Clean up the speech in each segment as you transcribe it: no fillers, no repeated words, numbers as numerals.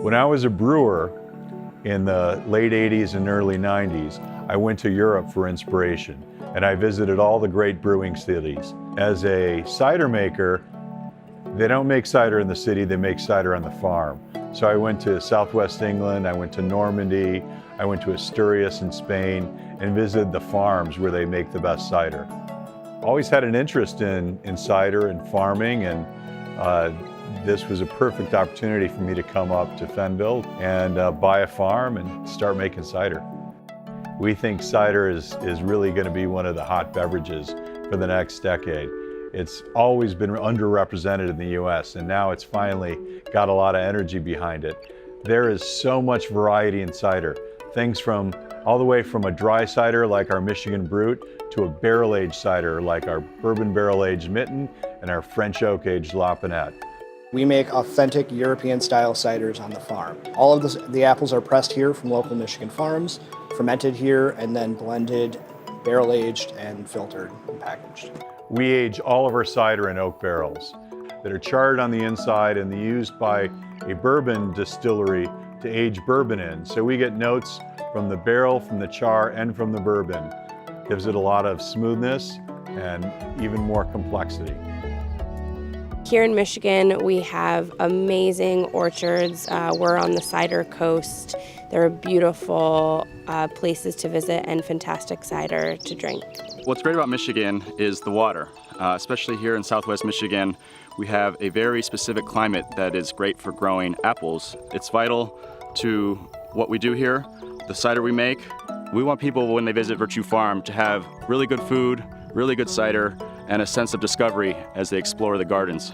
When I was a brewer in the late 80s and early 90s, I went to Europe for inspiration, and I visited all the great brewing cities. As a cider maker, they don't make cider in the city, they make cider on the farm. So I went to Southwest England, I went to Normandy, I went to Asturias in Spain, and visited the farms where they make the best cider. Always had an interest in cider and farming, and this was a perfect opportunity for me to come up to Fennville and buy a farm and start making cider. We think cider is really going to be one of the hot beverages for the next decade. It's always been underrepresented in the US, and now it's finally got a lot of energy behind it. There is so much variety in cider. Things from all the way from a dry cider like our Michigan Brut to a barrel-aged cider like our bourbon barrel-aged Mitten and our French oak-aged La Pinette. We make authentic European-style ciders on the farm. All of the apples are pressed here from local Michigan farms, fermented here, and then blended, barrel-aged, and filtered and packaged. We age all of our cider in oak barrels that are charred on the inside and used by a bourbon distillery to age bourbon in. So we get notes from the barrel, from the char, and from the bourbon. Gives it a lot of smoothness and even more complexity. Here in Michigan, we have amazing orchards. We're on the Cider Coast. There are beautiful places to visit and fantastic cider to drink. What's great about Michigan is the water. Especially here in Southwest Michigan, we have a very specific climate that is great for growing apples. It's vital to what we do here, the cider we make. We want people, when they visit Virtue Farm, to have really good food, really good cider, and a sense of discovery as they explore the gardens.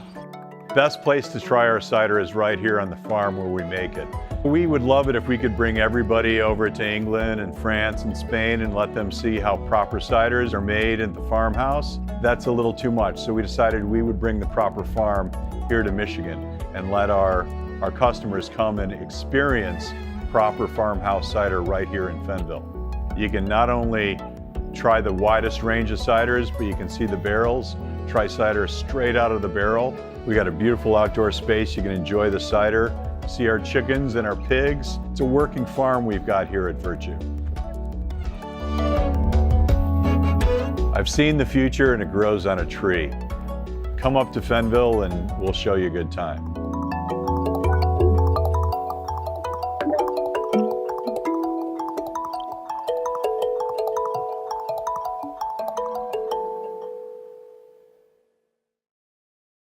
Best place to try our cider is right here on the farm where we make it. We would love it if we could bring everybody over to England and France and Spain and let them see how proper ciders are made at the farmhouse. That's a little too much, so we decided we would bring the proper farm here to Michigan and let our customers come and experience proper farmhouse cider right here in Fennville. You can not only try the widest range of ciders, but you can see the barrels, try cider straight out of the barrel. We got a beautiful outdoor space. You can enjoy the cider, see our chickens and our pigs. It's a working farm we've got here at Virtue. I've seen the future and it grows on a tree. Come up to Fennville and we'll show you a good time.